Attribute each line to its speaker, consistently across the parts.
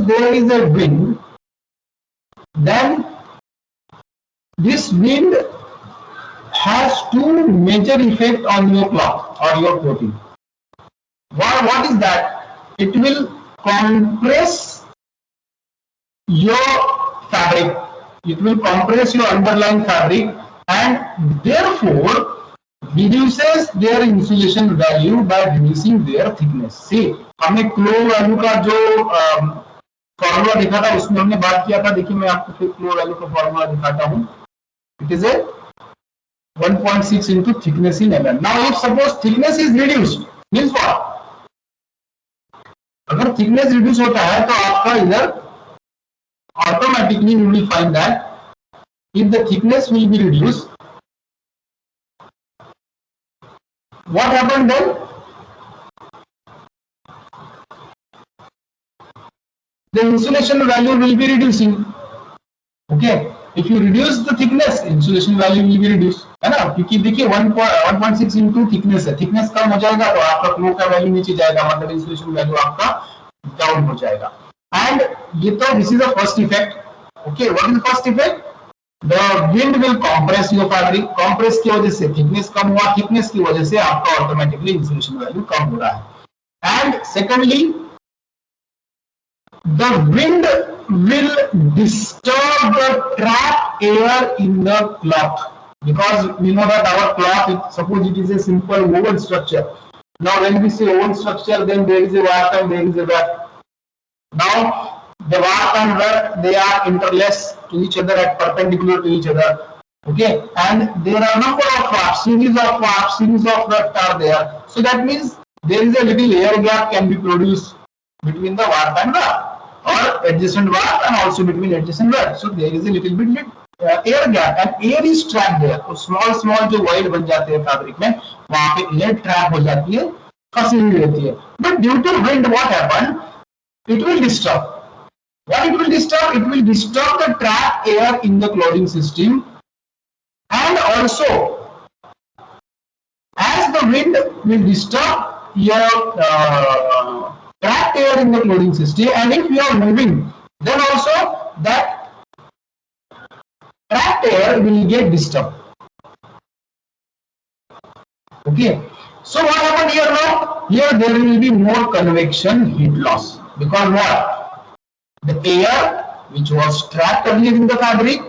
Speaker 1: there is a wind, then this wind has two major effects on your cloth or your clothing. What is that? It will compress your fabric. It will compress your underlying fabric and therefore reduces their insulation value by reducing their thickness. See, हमने clo value का जो formula देखा था उसमें हमने बात किया था. देखिए मैं आपको फिर क्लो वैल्यू का फॉर्मूला दिखाता हूँ. It is a 1.6 into thickness in mm. Now if suppose thickness is reduced, means what? अगर thickness reduce होता है तो आपका इधर automatically you will find that if the thickness will be reduced, what happened then? The insulation value will be reducing. Okay, if you reduce the thickness, insulation value will be reduced, है ना? क्योंकि देखिए 1.6 into thickness है, thickness कम हो जाएगा तो आपका flow का वैल्यू नीचे जाएगा, मतलब इंसुलेशन वैल्यू आपका डाउन हो जाएगा. एंड ये तो this is the first effect. Okay, what is the first effect? The wind will compress your fabric. Compress की वजह से थिकनेस कम हुआ, थिकनेस की वजह से आपका ऑटोमेटिकली इंसुलेशन वैल्यू कम हो रहा है. And secondly the wind will disturb the trapped air in the cloth, because we know that our cloth, suppose it is a simple woven structure. Now when we say woven structure, then there is a warp and there is a weft. Now the warp and weft, they are interlaced to each other at perpendicular to each other. Okay, and there are number of warps, series of weft are there. So that means there is a little air gap can be produced between the warp and weft, or adjacent warp and also between adjacent weft. So there is a little bit air gap and air is trapped there. तो small जो void बन जाते हैं fabric में, वहाँ पे air trap हो जाती है, फंसी हुई रहती है. But due to wind, what happened? It will disturb. What it will disturb? It will disturb the trapped air in the clothing system, and also as the wind will disturb your trapped air in the clothing system, and if you are moving, then also that trapped air will get disturbed. Okay, so what happened here now? Here there will be more convection heat loss, because what? The air which was trapped earlier in the fabric,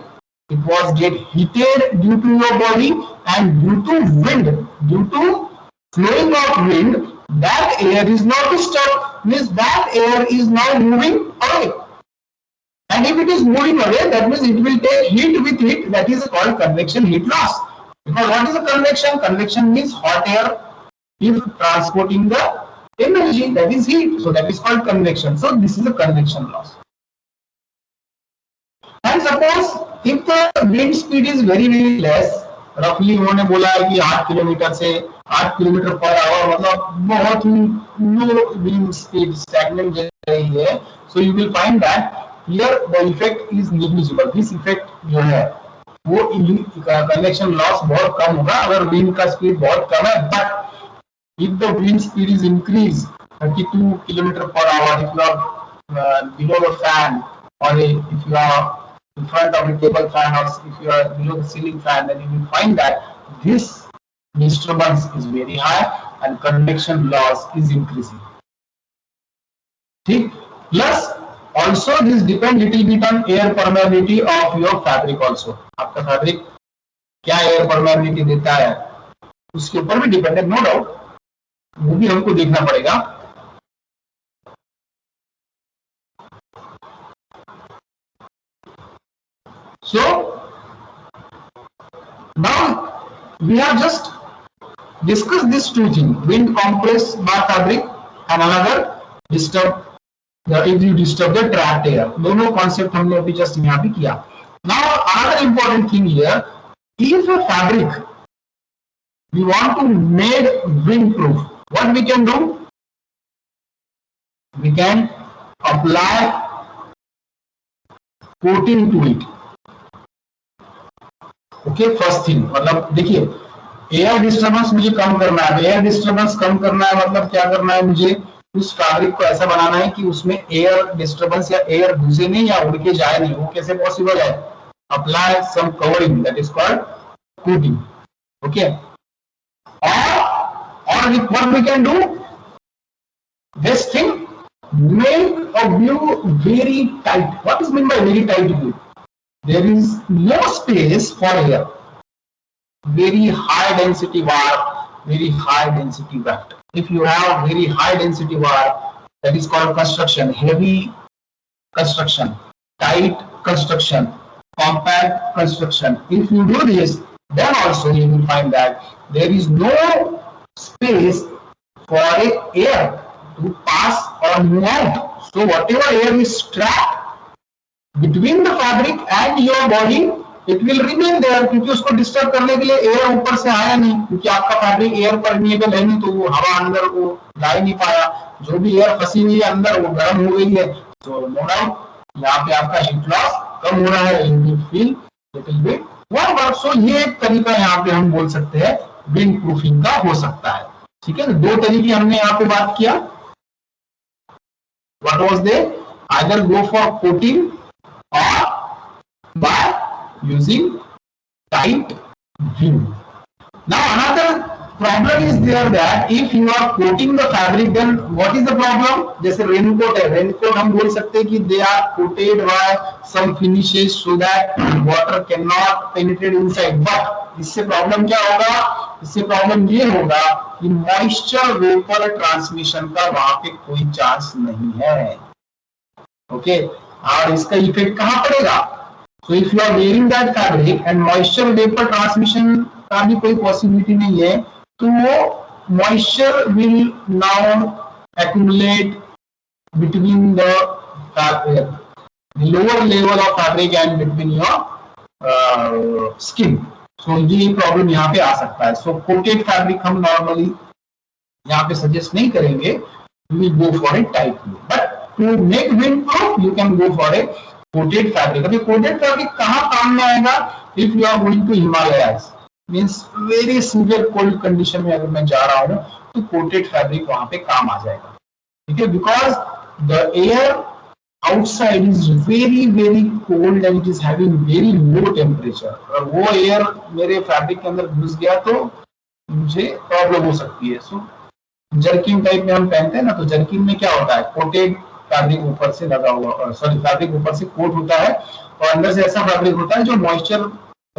Speaker 1: it was get heated due to your body, and due to wind, due to flowing of wind, that air is now disturbed. Means that air is now moving away, and if it is moving away, that means it will take heat with it. That is called convection heat loss. Because what is a convection? Convection means hot air is transporting the energy, that is heat. So that is called convection. So this is a convection loss. And suppose if the wind speed is very less, रफली उन्होंने बोला है कि 8 kilometre से 8 kilometre per our, मतलब बहुत ही लो wind speed, stagnant रही है. So you will find that here the effect is negligible. This effect जो है वो कन्वेक्शन लॉस बहुत कम होगा अगर विंड का स्पीड बहुत कम है. But if the wind speed is increase 32 kilometre per hour, if you are below the fan, और if you are in front of the table fan, or if you are below the ceiling fan, then you will find that this disturbance is very high and convection loss is increasing. ठीक? Plus also this depend little bit on air permeability of your fabric also. आपका fabric क्या air permeability देता है उसके ऊपर भी depend है, no doubt, वो भी हमको देखना पड़ेगा. So now we have just discussed these two things: wind compress bar fabric and another disturb, if you disturb the trapped air. दोनों concept हमने अभी just यहाँ पे किया. Now another important thing here: if a fabric we want to make wind proof, what we can do? We can apply coating to it. Okay, first thing, मतलब देखिए air disturbance मुझे कम करना है. एयर डिस्टर्बेंस कम करना है मतलब क्या करना है मुझे? उस फैब्रिक को ऐसा बनाना है कि उसमें एयर डिस्टर्बेंस या एयर घुसे नहीं या उड़ के जाए नहीं. वो कैसे पॉसिबल है? Apply some covering, that is called coating. Okay. Or what we can do, this thing, make a glue very tight. What is meant by very tight glue? There is no space for air. Very high density wire, very high density weft. If you have very high density wire, that is called construction, heavy construction, tight construction, compact construction. If you do this, then also you will find that there is no space for air to pass or move out. So whatever air is trapped between the fabric and your body, it will remain there, क्योंकि उसको disturb करने के लिए air ऊपर से आया नहीं, क्योंकि आपका फैब्रिक एयर परमिएबल है नहीं, तो वो हवा अंदर वो ला ही नहीं पाया. जो भी एयर फंसी हुई है अंदर वो गर्म हो गई है. तो नो डाउट यहाँ पे आपका हीट लॉस कम हो रहा है. You will feel little bit warm. So ये एक तरीका यहाँ पे हम बोल सकते हैं विंड प्रूफिंग का हो सकता है. ठीक है. दो तरीके हमने यहाँ पे बात किया. What was they? Either go for coating or by using tight glue. Now another problem is there that if you are coating the fabric, then what is the problem? जैसे रेनकोट है, रेनकोट हम बोल सकते हैं कि they are coated by some finishes so that water cannot penetrate inside. But इससे problem क्या होगा? इससे प्रॉब्लम ये होगा कि मॉइस्चर वेपर ट्रांसमिशन का वहां पे कोई चांस नहीं है. ओके. और इसका इफेक्ट कहां पड़ेगा? So if you are wearing that fabric and moisture vapor transmission का भी कोई पॉसिबिलिटी नहीं है, तो वो moisture will now accumulate between the fabric, the lower level of fabric and between your skin. So ये प्रॉब्लम यहाँ पे आ सकता है. So coated fabric हम normally यहाँ पे सजेस्ट नहीं करेंगे. We will go for a tight glue. But to make windproof, you can go for a coated fabric. अभी coated fabric कहाँ काम में आएगा? If you are going to Himalayas, means very severe cold condition में अगर मैं जा रहा हूँ, तो coated fabric वहाँ पे काम आ जाएगा. ठीक है. Because the air outside is very very cold and it is having very low temperature. और वो air मेरे fabric के अंदर घुस गया तो मुझे प्रॉब्लम हो सकती है. So जर्किन टाइप में हम पहनते हैं ना, तो जर्किन में क्या होता है? कोटेड फैब्रिक ऊपर से लगा हुआ, सॉरी फैब्रिक ऊपर से कोट होता है और अंदर से ऐसा फैब्रिक होता है जो मॉइस्चर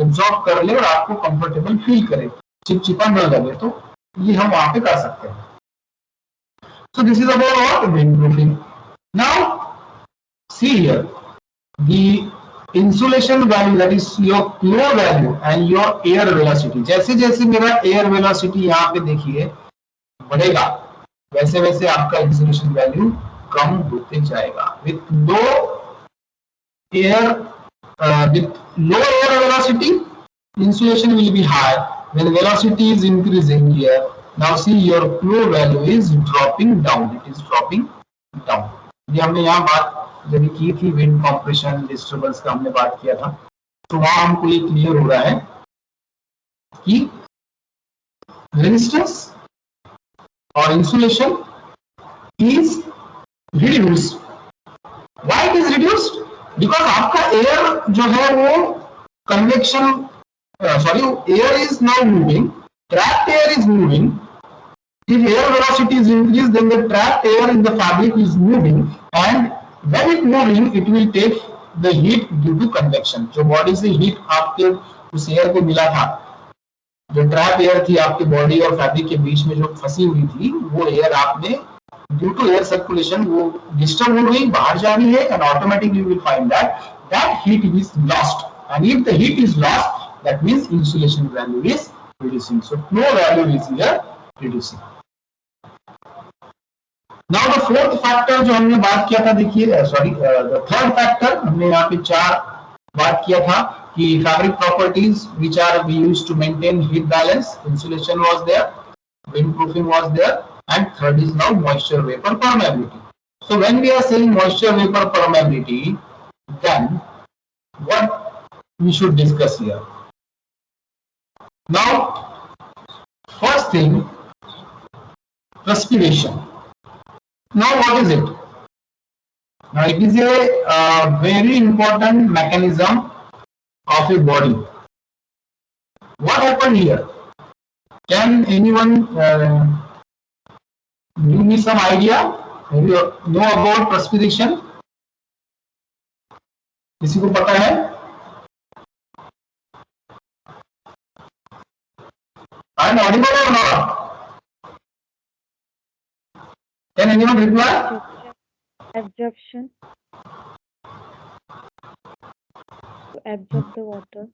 Speaker 1: एब्जॉर्ब कर ले और आपको कंफर्टेबल फील करे, चिपचिपा न लगे. तो ये हम वहां पे कर सकते हैं. So this is about what? Windproofing. Now see here the insulation value, that is your flow value and your air velocity. जैसे जैसे मेरा एयर वेलोसिटी यहाँ पे देखिए बढ़ेगा, वैसे वैसे आपका इंसुलेशन वैल्यू कम होते जाएगा. With low air velocity, insulation will be high. When velocity is increasing here, now see your flow value is dropping down. It is dropping down. ये हमने यहाँ बात जब की थी विंड कंप्रेशन डिस्टर्बेंस का हमने बात किया था, तो वहां हमको ये क्लियर हो रहा है कि रेजिस्टेंस और insulation is reduced. Why it is reduced? Because आपका एयर जो है वो convection, air is now moving, trapped air is moving. If air velocity is increased, then the trapped air in the fabric is moving, and when it moving, it will take the heat due to convection. जो body से heat आपके उस air को मिला था, जो trap air थी आपकी बॉडी और फैब्रिक के बीच में जो फंसी हुई थी, वो एयर आपने ड्यू टू एयर सर्कुलेशन वो डिस्टर्ब हो गई, बाहर जा रही है, and automatically you will find that heat is lost. And if the heat is lost, that means insulation value is reducing. So flow value is here reducing. Now the fourth factor जो हमने बात किया था, देखिए the third factor हमने यहाँ पे 4 बात किया था कि fabric properties which are we used to maintain heat balance. Insulation was there, windproofing was there, and third is now moisture vapor permeability. So when we are saying moisture vapor permeability, then what we should discuss here? Now, first thing, respiration. Now what is it? Now it is a very important mechanism of a body. What happened here? Can anyone give me some idea? Maybe you know about perspiration? किसी को पता है? I am audible or not? Can anyone reply?
Speaker 2: Absorption. To absorb the water.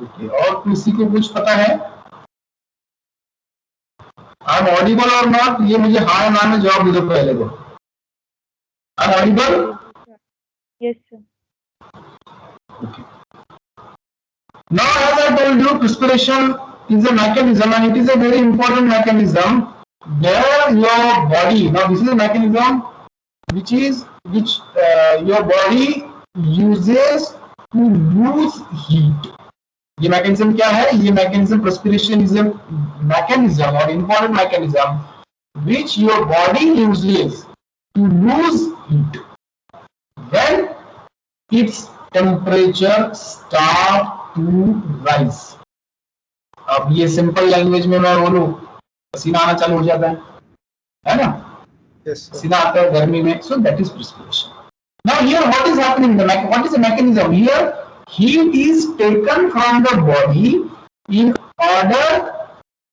Speaker 1: Okay. और किसी को कुछ पता है? I am audible or not? ये मुझे हाँ ना में जवाब दे दो पहले तो. I am audible?
Speaker 2: Yes, sir.
Speaker 1: Okay. Now, as I told you, perspiration is a mechanism, and it is a very important mechanism where your body. Now, this is a mechanism which your body uses to lose heat. ये mechanism क्या है? ये mechanism perspiration is a mechanism or important mechanism which your body uses to lose heat when its temperature start to rise. अब ये simple language में मैं बोलूं, पसीना आना चालू हो जाता है ना? Yes, पसीना आता है गर्मी में, so that is perspiration. Now here what is happening? What is the mechanism? Here heat is taken from the body in order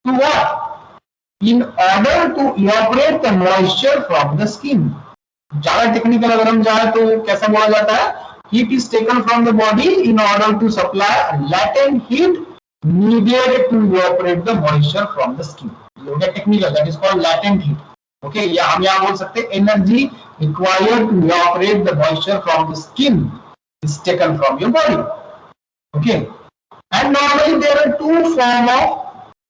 Speaker 1: to what? In order to evaporate the moisture from the skin. ज्यादा technical अगर हम जाए तो कैसा बोला जाता है? Heat is taken from the body in order to supply latent heat needed to evaporate the moisture from the skin. ये हो गया technical, that is called latent heat. Okay, या हम यहाँ बोल सकते हैं energy required to evaporate the moisture from the skin is taken from your body. Okay, and normally there are two forms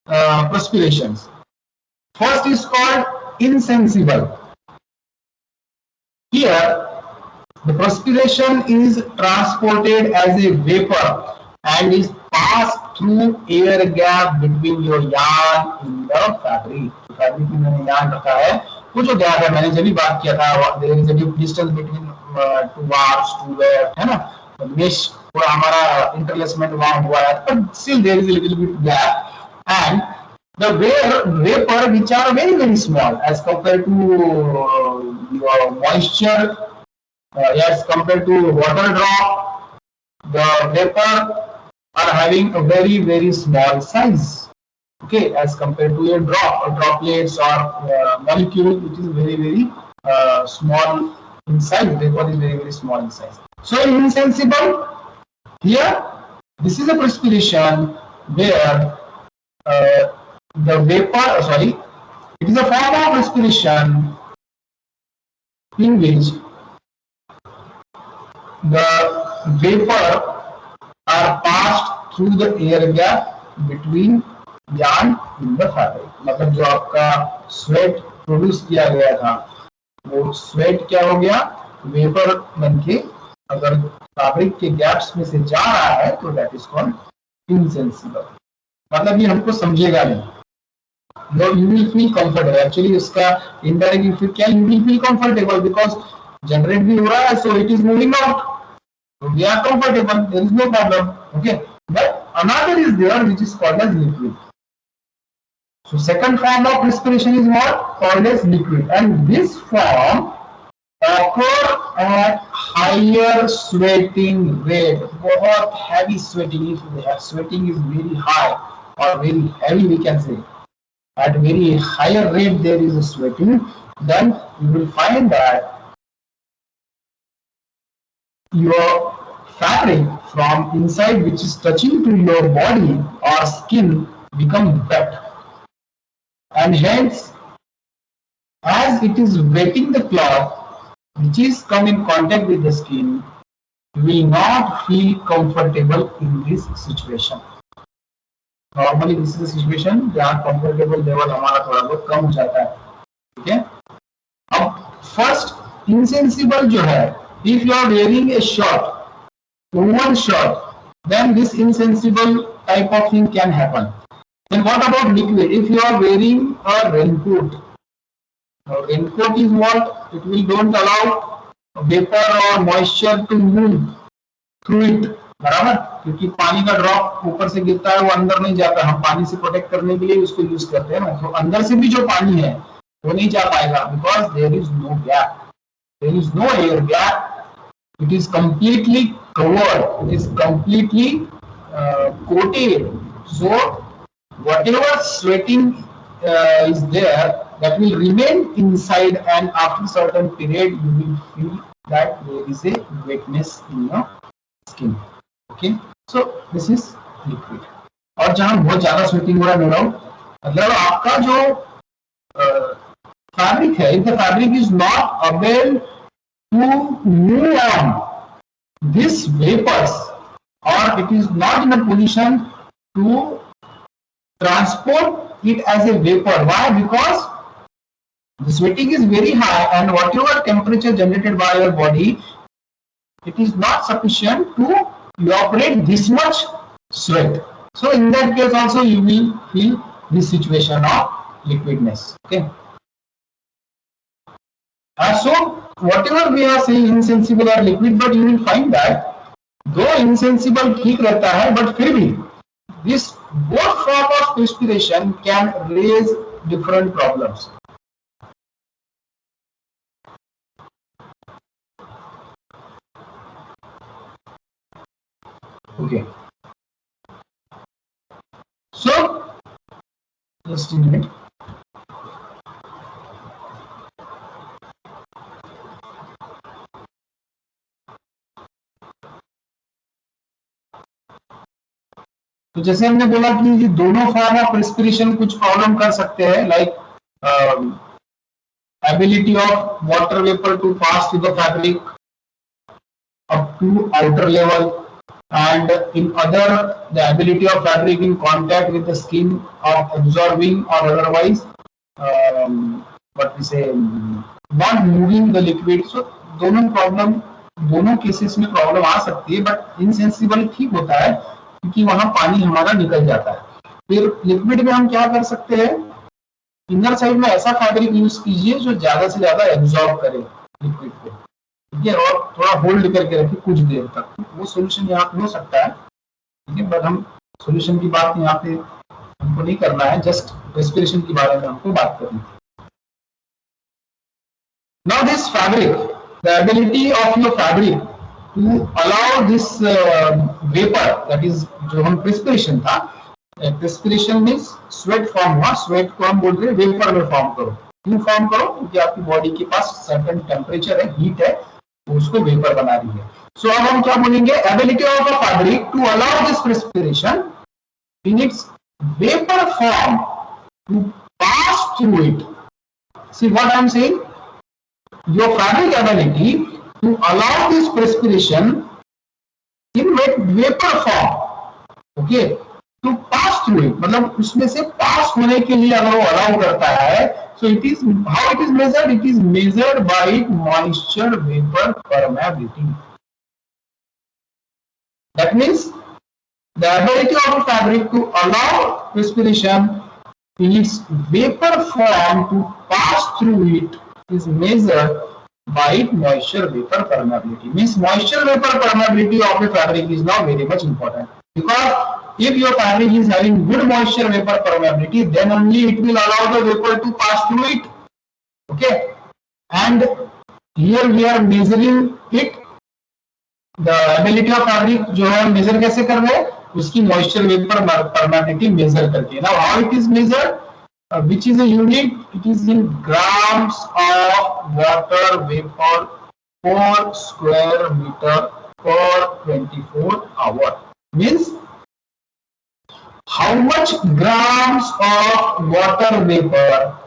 Speaker 1: of perspirations. First is called insensible. Here the perspiration is transported as a vapor and is passed through air gap between your yarn in the fabric. Fabric में मैंने yarn रखा है, वो जो gap है मैंने जब भी बात किया था, there is a distance between two bars, two layers, है ना? Mesh पूरा हमारा interlacement वहाँ हुआ है, but still there is a little bit gap, and the vapor which are very very small as compared to your moisture. As compared to water drop, the vapor are having a very very small size. Okay, as compared to a droplets or molecule which is very very small in size. Vapor is very very small in size. So insensible, here this is a perspiration where the vapor, it is a form of respiration in which the vapor are passed through the air gap between yarn in the fabric. मतलब जो आपका sweat produce किया गया था, वो sweat क्या हो गया? वेपर बनके अगर फैब्रिक के गैप्स में से जा रहा है तो that is called insensible. मतलब ये हमको समझेगा नहीं. You will feel comfortable. Actually उसका indirect effect क्या? You will feel comfortable because generate भी हो रहा है, so it is moving out. So we are comfortable. There is no problem. Okay. But another is there which is called as liquid. So second form of respiration is what? Called as liquid, and this form occur at higher sweating rate. बहुत heavy sweating. If the sweating is very high or very heavy, we can say. At very higher rate there is a sweating, then you will find that your fabric from inside which is touching to your body or skin become wet, and hence as it is wetting the cloth which is come in contact with the skin, you will not feel comfortable in this situation. Normally this is a situation जहाँ comfortable level हमारा थोड़ा बहुत कम हो जाता है. ठीक है? अब first insensible जो है, if you are wearing a shirt, woven shirt, then this insensible type of thing can happen. Then what about liquid? If you are wearing a raincoat, Now raincoat is what? It will don't allow vapor or moisture to move through it, बराबर, क्योंकि पानी का drop ऊपर से गिरता है वो अंदर नहीं जाता, हम पानी से प्रोटेक्ट करने के लिए उसको यूज करते हैं ना, तो अंदर से भी जो पानी है वो नहीं जा पाएगा, because there is no gap, there is no air gap, it is completely covered, it is completely coated, so whatever sweating is there, that will remain inside, and after certain period you will feel that there is a wetness in your skin. Okay, so this is liquid. और जहां बहुत ज्यादा sweating हो रहा है मतलब आपका जो फैब्रिक है, if the fabric is not able to move on these vapors, or it is not in a position to transport it as a vapor. Why? Because the sweating is very high, and whatever temperature generated by your body, it is not sufficient to evaporate this much sweat. So in that case also you will feel this situation of liquidness. Okay. So whatever we are saying insensible or liquid, but you will find that though insensible ठीक रहता है, but फिर भी this both form of perspiration can raise different problems. Okay. So just a minute. तो जैसे हमने बोला कि ये दोनों फॉर्म ऑफ रेस्पिरेशन कुछ प्रॉब्लम कर सकते हैं, like ability of water vapor to pass through the fabric up to outer level, and in other the ability of fabric in contact with the skin of absorbing or otherwise what we say not moving the liquid. So दोनों problem, दोनों cases में problem आ सकती है, but insensible ठीक होता है क्योंकि वहां पानी हमारा निकल जाता है। फिर लिक्विड में हम क्या कर सकते हैं, इनर साइड में ऐसा फैब्रिक यूज कीजिए जो ज्यादा से ज्यादा एब्जॉर्ब करे लिक्विड को, ठीक है, और थोड़ा होल्ड करके रखिए कुछ देर तक, वो सोल्यूशन यहाँ पे हो सकता है, ठीक है, बट हम सोल्यूशन की बात यहाँ पे हमको नहीं करना है, जस्ट रेस्पिरेशन के बारे में हमको बात करनी है। Now this fabric, the ability of your fabric to allow this vapor, that is जो हम perspiration था, perspiration means sweat form हुआ, sweat को हम बोल रहे हैं वेपर में फॉर्म करो, क्यों फॉर्म करो, क्योंकि आपकी बॉडी के पास सर्टेन टेम्परेचर है, हीट है, उसको वेपर बना रही है। सो अब हम क्या बोलेंगे, ability of a fabric to allow this perspiration in its vapor form to pass through it. See what I am saying? Your fabric ability to allow this perspiration in vapor form, okay, to pass through it, मतलब उसमें से पास होने के लिए अगर वो allow करता है, so it is how it is measured, it is measured by moisture vapor permeability. That means the ability of a fabric to allow perspiration in its vapor form to pass through it is measured by moisture vapor permeability. Means moisture vapor permeability of a fabric is now very much important, because if your fabric is having good moisture vapor permeability, then only it will allow the vapor to pass through it. Okay, and here we are measuring it, the ability of fabric जो है measure कैसे कर रहे हैं, उसकी moisture vapor permeability measure करके. Now how it is measured? Which is a unit? It is in grams of water vapor per square meter per 24 hours. Means how much grams of water vapor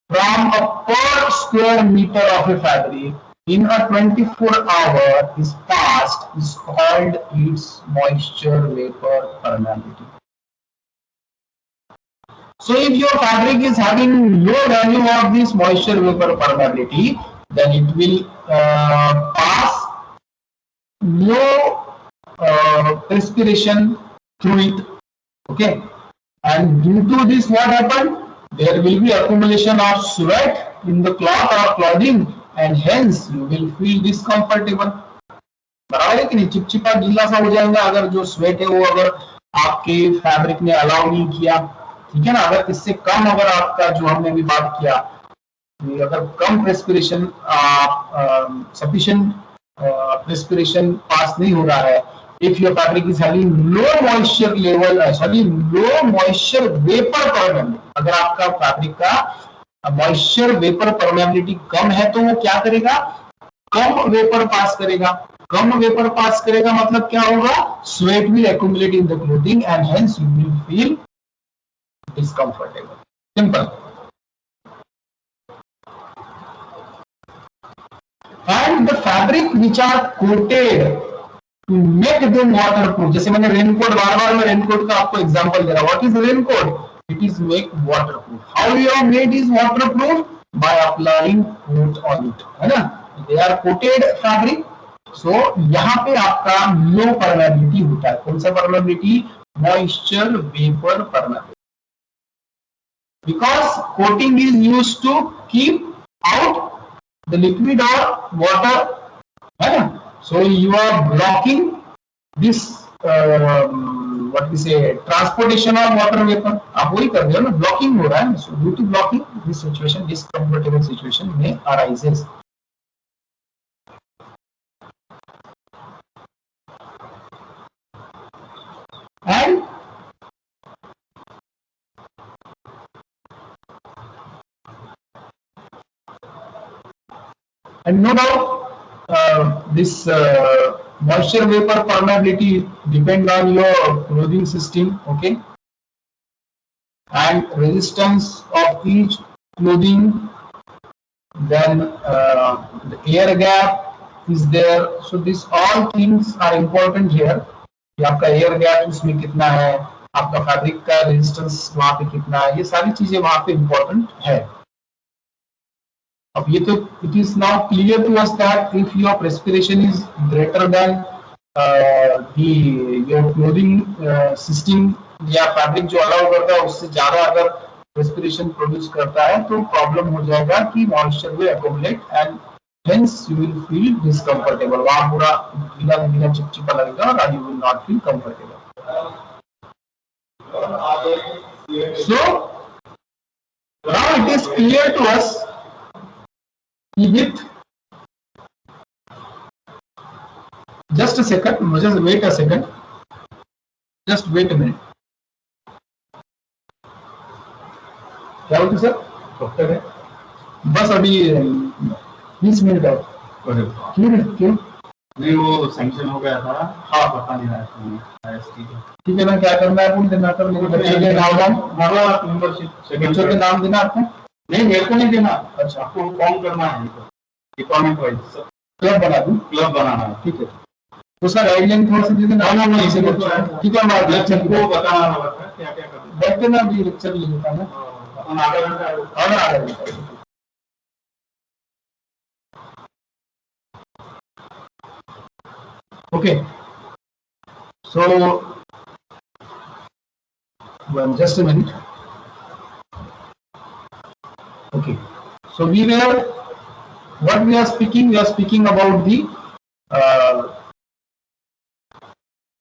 Speaker 1: from a per square meter of a fabric in a 24-hour is passed is called its moisture vapor permeability. So if your fabric is having low value of this moisture vapor permeability, then it will pass no perspiration through it. Okay, and due to this, what happened? there will be accumulation of sweat in the cloth or clothing and hence you will feel discomfortable. बराबर है कि नहीं, चिपचिपा गीला सा हो जाएगा अगर जो स्वेट है वो अगर आपके फैब्रिक ने अलाउ नहीं किया, ठीक है ना। अगर इससे कम अगर आपका जो हमने अभी बात किया, अगर कम प्रेस्पिरेशन सफिशिएंट प्रेस्पिरेशन पास नहीं हो रहा है, if your fabric is having low moisture level, low moisture vapor permeability, अगर आपका फैब्रिक का मॉइस्चर वेपर परमेबिलिटी कम है तो वो क्या करेगा, कम वेपर पास करेगा। कम वेपर पास करेगा मतलब क्या होगा, sweat will accumulate in the clothing and hence you will feel discomfortable. Simple. And the fabric which are coated to make them waterproof, जैसे मैंने रेनकोट बार-बार मैं रेनकोट का आपको एग्जांपल दे रहा हूं। What is raincoat? It is make waterproof. How you are made is waterproof? By applying coat on it, है ना। They are coated fabric, so यहाँ पे आपका लो परमेबिलिटी होता है। कौन सा permeability? Moisture vapour permeability, because coating is used to keep out the liquid और वाटर, है ना। So you are blocking this what we say transportation of water vapor, आप वही कर रहे हो ना, blocking हो रहा है। So due to blocking this situation, discomfortable situation may arises. And no doubt this moisture vapor permeability depend on your clothing system, okay, and resistance of each clothing. Then the air gap is there, so these all things are important here कि आपका air gap उसमें कितना है, आपका fabric का resistance वहां पे कितना है, ये सारी चीजें वहां पे इम्पोर्टेंट है। अब ये तो it is now clear to us that if your perspiration is greater than your clothing system या फैब्रिक जो अलाउ करता है उससे ज्यादा अगर प्रेस्पिरेशन प्रोड्यूस करता है तो प्रॉब्लम हो जाएगा कि moisture will accumulate and hence you will feel discomfortable, वहां पूरा गीला गीला चिपचिपा लगेगा और you will not feel comfortable. So now it is clear to us with just a second, just wait a second, just wait a minute. क्या बोलते sir? Doctor है बस अभी 20 मिनट और क्यों
Speaker 3: नहीं वो सैंक्शन हो गया था। हाँ पता नहीं रहा
Speaker 1: ठीक है ना, क्या करना है बोल देना कर, मेरे बच्चे के नाम
Speaker 3: मेंबरशिप
Speaker 1: बच्चों के नाम देना आपको।
Speaker 3: नहीं मेरे को नहीं देना, अच्छा आपको फॉर्म करना है, डिपार्टमेंट वाइज
Speaker 1: क्लब बना दूं,
Speaker 3: क्लब बनाना है,
Speaker 1: ठीक है। उसका गाइडलाइन थोड़ा सा दे देना ना, इसे ठीक है। मैं लेक्चर को
Speaker 3: बताना होगा क्या क्या करना,
Speaker 1: बैठते ना अभी लेक्चर ले लेता ना,
Speaker 3: आधा घंटा
Speaker 1: Okay, so just a minute. Okay, so what we are speaking about the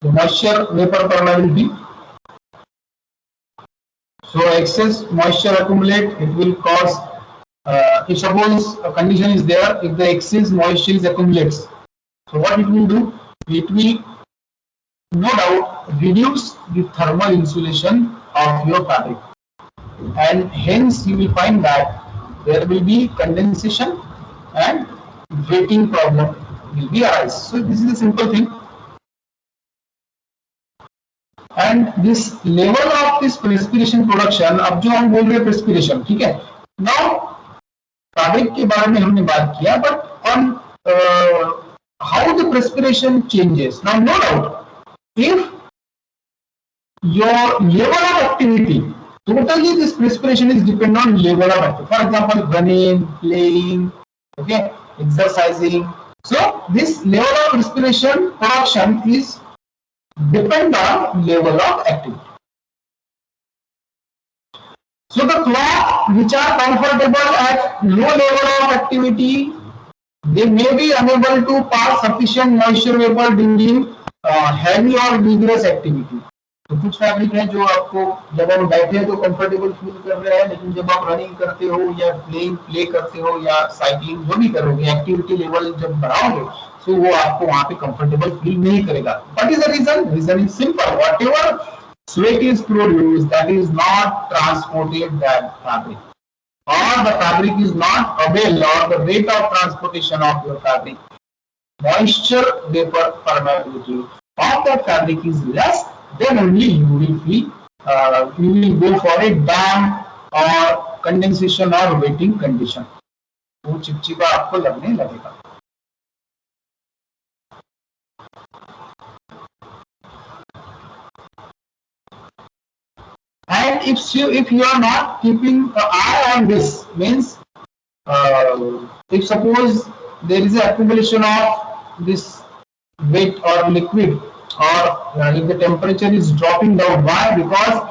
Speaker 1: moisture vapor permeability. So excess moisture accumulate, it will cause if suppose a condition is there, if the excess moisture is accumulates, so what it will do, it will no doubt reduce the thermal insulation of your fabric and hence you will find that there will be condensation and wetting problem will be arise. So this is a simple thing, and this level of this perspiration production, अब जो हम बोल रहे हैं perspiration, ठीक है। Now fabric के बारे में हमने बात किया, but on how the perspiration changes. Now no doubt if your level of activity, totally this perspiration is depend on level of activity. For example, running, playing, okay, exercising. So this level of perspiration production is depend on level of activity. So the cloth which are comfortable at low level of activity, they may be unable to pass sufficient moisture vapor during heavy or vigorous activity. तो कुछ fabric है जो आपको जब हम बैठे तो comfortable feel कर रहे हैं, लेकिन जब आप रनिंग करते हो या प्ले करते हो या साइकिलिंग जो भी करोगे, एक्टिविटी लेवल जब बढ़ाओगे तो वो आपको वहां पे कंफर्टेबल फील नहीं करेगा. What is the reason? Reason is simple. Whatever sweat is produced, that is not transported that fabric, or the fabric is not available, or the rate of transportation of your fabric, moisture vapor permeability of that fabric is less, then only you will feel you will go for a damp or condensation or wetting condition. वो चिपचिपा आपको लगने लगेगा. And if you are not keeping an eye on this, means if suppose there is an accumulation of this wet or liquid, or if the temperature is dropping down, why? Because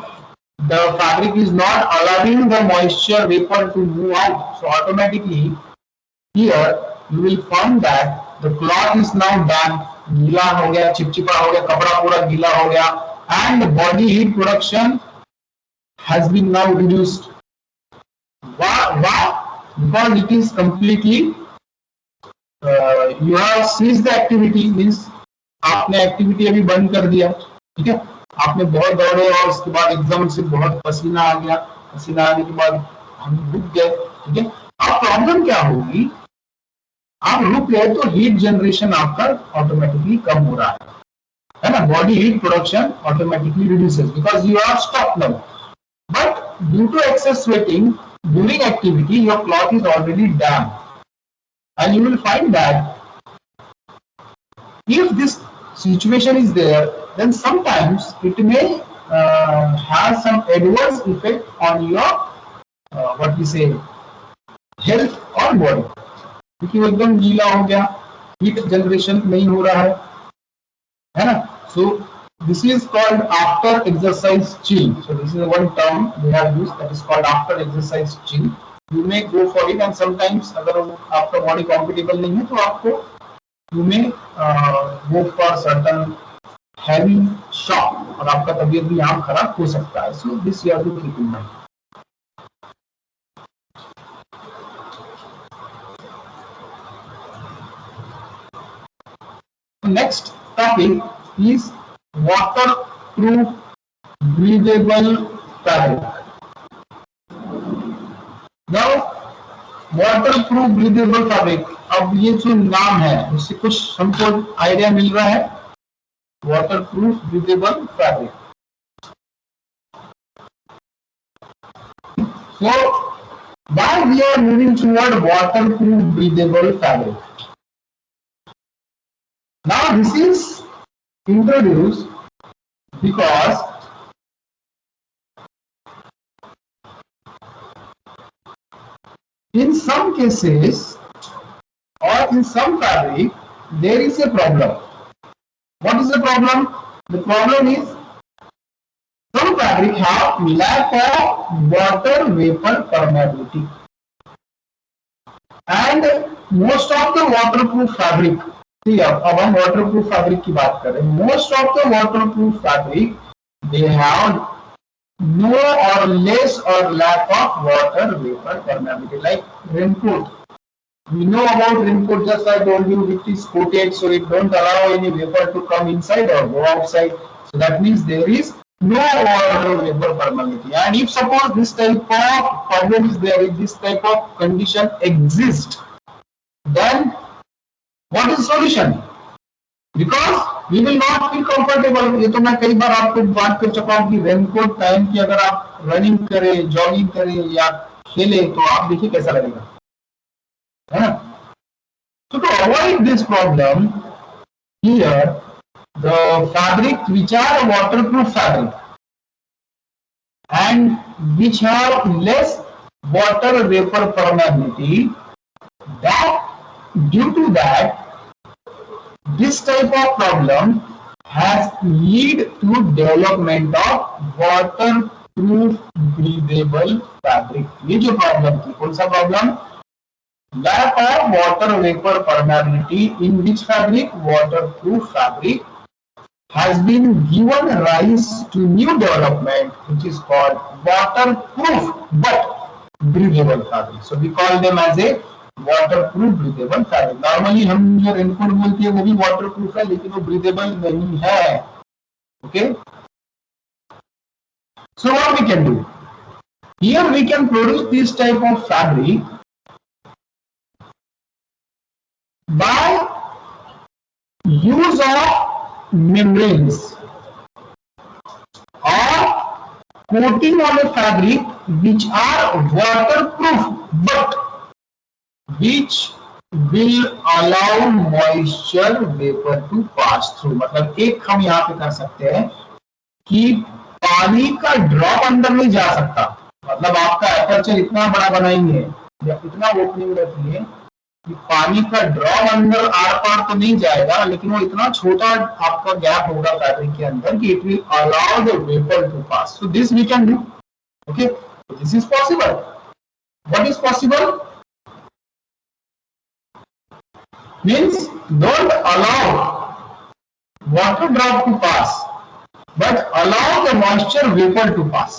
Speaker 1: the fabric is not allowing the moisture vapor to move out. So automatically here you will find that the cloth is now damp, गीला हो गया, चिपचिपा हो गया, कपड़ा पूरा गीला हो गया, and the body heat production has been now reduced. Why? Because it is completely you have ceased the activity, means आपने एक्टिविटी अभी बंद कर दिया, ठीक है, आपने बहुत दौड़े और उसके बाद एकदम से बहुत पसीना आ गया, पसीना आने के बाद हम रुक गए, ठीक है. अब प्रॉब्लम क्या होगी, आप रुक गए तो हीट जनरेशन आपका ऑटोमेटिकली कम हो रहा है ना, body heat production automatically reduces because you are stop now. But due to excess sweating during activity, your cloth is already damp, and you will find that if this situation is there, then sometimes it may have some adverse effect on your what we say health or body. क्योंकि वो एकदम गीला हो गया, heat generation नहीं हो रहा है ना. So this is called after exercise chill. So this is one term we have used, that is called after exercise chill. You may go for it, and sometimes अगर आपका body compatible नहीं है तो आपको you may go for certain heavy shock, और आपका तबीयत भी यहाँ खराब हो सकता है. So this you have to keep in mind. Next topic is waterproof breathable fabric. Now waterproof breathable fabric, अब ये जो नाम है उससे कुछ हमको आइडिया मिल रहा है. waterproof breathable fabric. So why we are moving toward waterproof breathable fabric? Now this is introduced because in some cases or in some fabric there is a problem. What is the problem? The problem is some fabric have lack of water vapor permeability, and most of the waterproof fabric, अब हम waterproof fabric की बात कर रहे हैं, most of the waterproof fabric they have no or less or lack of water vapor permeability. Like raincoat, we know about raincoat, just I told you, it is coated so it don't allow any vapor to come inside or go outside. So that means there is no water vapor permeability. And if suppose this type of problem is there, if this type of condition exists, then what is the solution? Because we will not feel comfortable. ये तो मैं कई बार आपको बात कर चुका हूँ कि रेनकोट पहन के अगर आप रनिंग करें, जॉगिंग करें या खेलें तो आप देखिए कैसा लगेगा, है ना. So to avoid this problem, here the fabric which are waterproof fabric and which have less water vapor permeability, that due to that this type of problem has lead to development of proof breathable fabric. ये जो problem थी, कौन सा problem? Lack of water vapour permeability in which fabric? Waterproof fabric has been given rise to new development which is called waterproof but breathable fabric. So we call them as a waterproof breathable fabric. Normally हम जो raincoat बोलते हैं वो भी waterproof है लेकिन वो breathable नहीं है. Okay. So what we can do? Here we can produce this type of fabric by use of membranes or coating on a fabric which are waterproof but which will allow moisture vapor to pass through. मतलब एक हम यहाँ पे कर सकते हैं कि पानी का ड्रॉप अंदर नहीं जा सकता. मतलब आपका एपर्चर इतना बड़ा बनाएंगे या इतना ओपनिंग रखिए कि पानी का ड्रॉप अंदर आर पार तो नहीं जाएगा लेकिन वो इतना छोटा आपका गैप होगा फैब्रिक के अंदर कि it will allow the vapour to pass. So this we can do. Okay, this is possible. What is possible? Means don't allow water drop to pass but allow the moisture vapor to pass.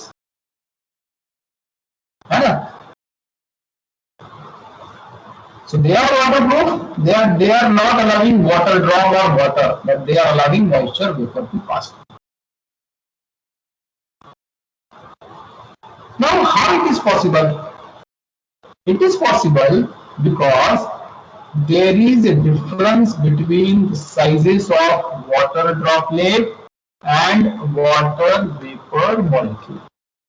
Speaker 1: है ना? So they are waterproof. They are not allowing water drop or water, but they are allowing moisture vapor to pass. Now, how it is possible? It is possible because there is a difference between the sizes of water droplet and water vapor molecule.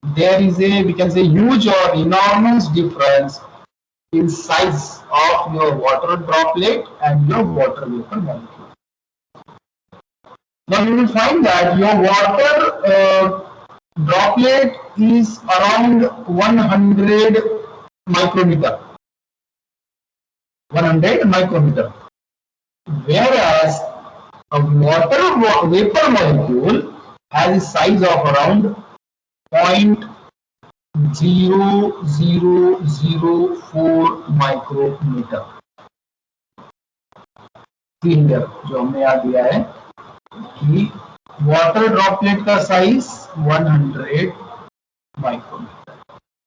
Speaker 1: There is a, we can say, huge or enormous difference in size of your water droplet and your water vapor molecule. Now you will find that your water droplet is around 100 micrometer. 100 micrometer. Whereas a water vapor molecule has a size of around 0.0004 micrometer. Cylinder जो हमने यहाँ दिया है कि water droplet का size 100 micrometer,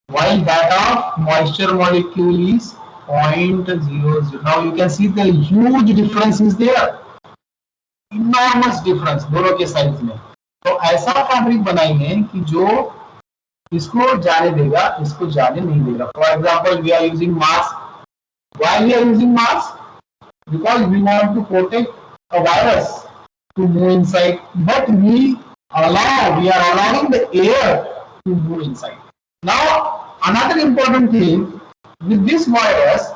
Speaker 1: while that of moisture molecule is 0.00. Now you can see the huge difference is there. Enormous difference दोनों के size में. तो ऐसा फैब्रिक बनाएंगे कि जो इसको जाने देगा, इसको जाने नहीं देगा. For example, we are using mask. Why we are using mask? Because we want to protect a virus to move inside, but we are allowing the air to move inside. Now another important thing with this virus,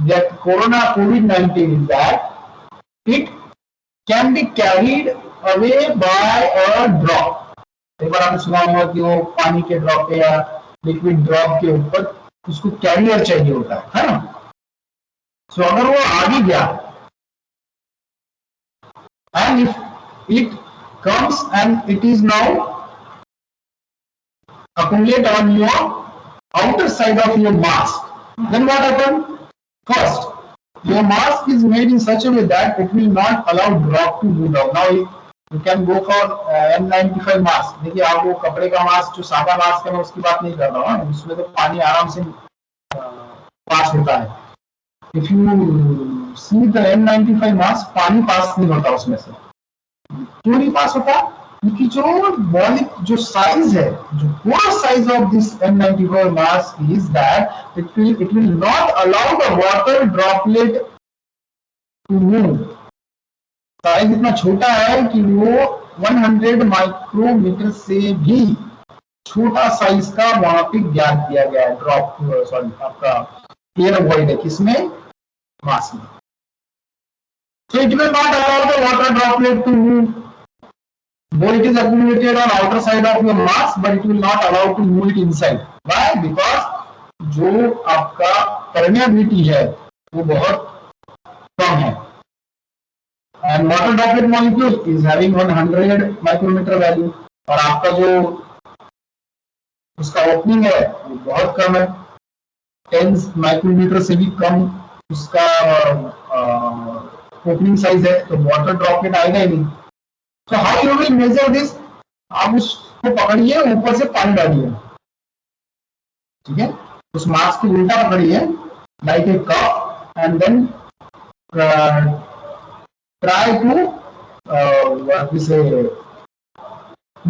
Speaker 1: that COVID-19, is that it can be carried away by a drop. एक बार आपने सुना होगा कि वो पानी के drop पे या लिक्विड ड्रॉप के ऊपर उसको कैरियर चाहिए होता है ना? सो अगर वो आगे गया and if it comes and it is now accumulate on your outer side of your mask, then what happen? First, your mask is made in such a way that it will not allow drop to move down. Now you can go for N95 mask. देखिए, आप वो कपड़े का mask जो सादा mask है मैं उसकी बात नहीं कर रहा हूँ, उसमें तो पानी आराम से पास होता है. If you see the N95 mask, पानी पास नहीं होता उसमें से. क्यों नहीं पास होता? क्योंकि जो साइज है, जो पूरा size of this N95 mask is that it will not allow the water droplet to move. Size इतना छोटा है कि वो 100 माइक्रोमीटर से भी छोटा साइज का वहां पे गैप दिया गया है. ड्रॉप सॉरी आपका एयर वॉइड है किसमें? मास्क में. So it will not allow the water droplet to move. Though it is accumulated on outer side of your mask, but it will not allow to move it inside. Why? Because जो आपका permeability है वो बहुत कम है. And water droplet molecule is having 100 micrometer value. और आपका जो उसका ओपनिंग है वो बहुत कम है, 10 माइक्रोमीटर से भी कम उसका ओपनिंग साइज है, तो वाटर ड्रॉपलेट आएगा ही नहीं। तो how you will measure this? आप उसको पकड़िए, ऊपर से पानी डालिए, ठीक है, उस मास्क को उल्टा पकड़िए like a cup and then try to what we say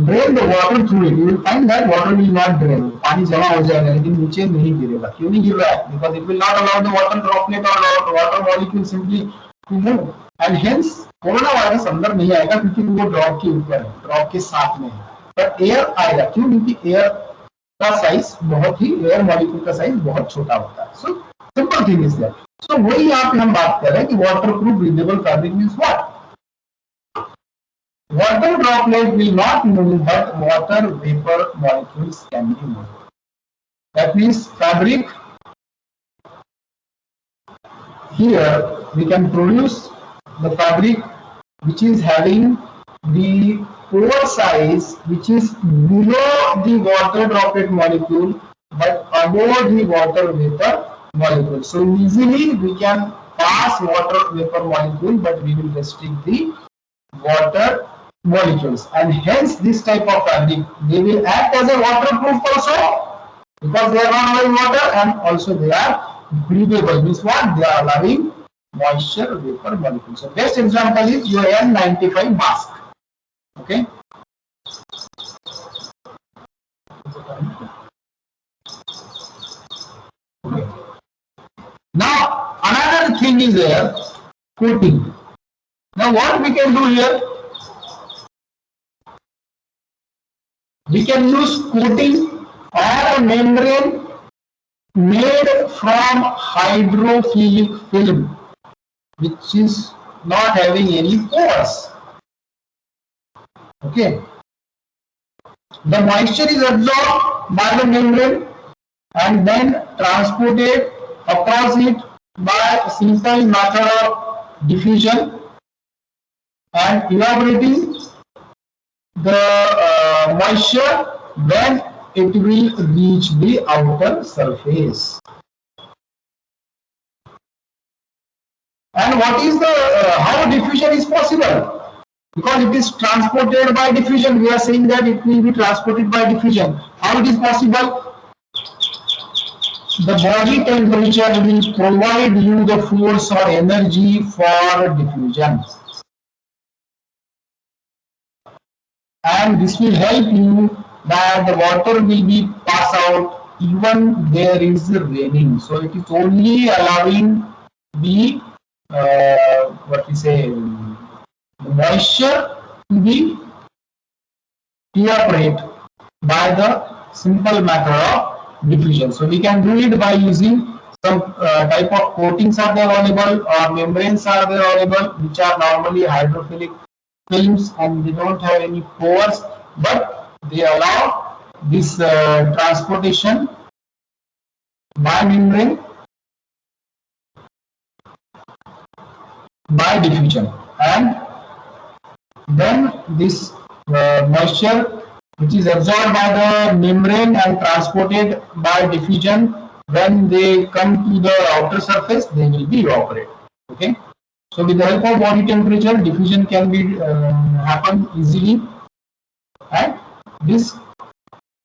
Speaker 1: drain the water through it. You will find that water will not drain. पानी जमा हो जाएगा लेकिन नीचे नहीं गिरेगा। क्यों नहीं गिर रहा है? Because it will not allow the water droplet or water molecule simply to move. And hence corona virus अंदर नहीं आएगा क्योंकि वो ड्रॉप के ऊपर है, ड्रॉप के साथ में है। पर एयर आएगा, क्यों? क्योंकि एयर का साइज बहुत ही, एयर मॉलिक्यूल का साइज बहुत छोटा होता है। So simple thing is that. So वही यहाँ पे हम बात कर रहे हैं कि water proof breathable fabric means what? Water droplet will not move, but water vapor molecules can be moved. That means fabric, here we can produce the fabric which is having the pore size which is below the water droplet molecule but above the water vapor molecule. So easily we can pass water vapor molecule, but we will restrict the water molecules, and hence this type of fabric, they will act as a waterproof also because they are not allowing water, and also they are breathable, means what? They are allowing moisture vapor molecules. So best example is your N95 mask. Okay. Now another thing is there, coating. Now what we can do here? We can use coating or a membrane made from hydrophilic film which is not having any pores. Okay. The moisture is absorbed by the membrane and then transported across it by simple method of diffusion and evaporating the moisture, then it will reach the outer surface. And what is the how diffusion is possible? Because it is transported by diffusion. We are saying that it will be transported by diffusion. How it is possible? The body temperature will provide you the force or energy for diffusion. And this will help you that the water will be pass out even there is raining. So it is only allowing the what we say, the moisture to be evaporate by the simple method of diffusion. So we can do it by using some type of coatings are there available, or membranes are there available which are normally hydrophilic films and they don't have any pores, but they allow this transportation by membrane by diffusion, and then this moisture which is absorbed by the membrane and transported by diffusion, when they come to the outer surface they will be evaporated. Okay. So with the help of body temperature, diffusion can be happen easily, and this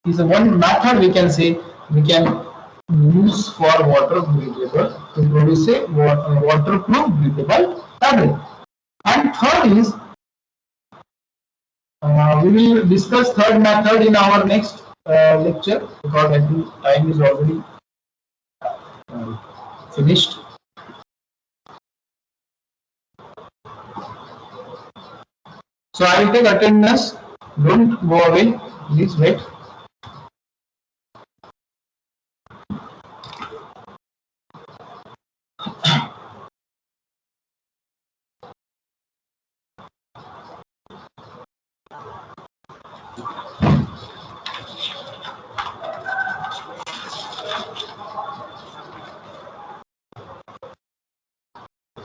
Speaker 1: is one method we can say we can use for water breathable to produce a waterproof breathable fabric. And third is we will discuss third method in our next lecture because I think time is already finished. So I will take attendance. Don't go away. Please wait.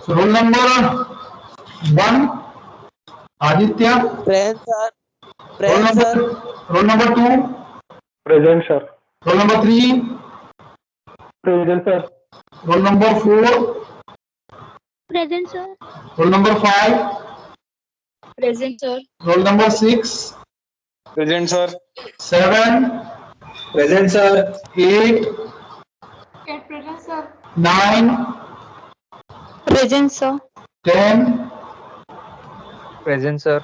Speaker 1: So roll number 1. Aditya.
Speaker 4: Present, sir.
Speaker 1: Roll
Speaker 4: Present, sir.
Speaker 1: number 2.
Speaker 4: Present, sir.
Speaker 1: Roll number 3,
Speaker 4: Present, sir.
Speaker 1: roll number 4,
Speaker 5: Present, sir.
Speaker 1: roll number 5,
Speaker 5: Present, sir.
Speaker 1: roll number 6,
Speaker 6: Present, sir.
Speaker 1: 7,
Speaker 3: Present, sir.
Speaker 1: 8,
Speaker 5: Present, sir.
Speaker 1: 9,
Speaker 5: Present, sir.
Speaker 1: 10,
Speaker 7: Present, sir.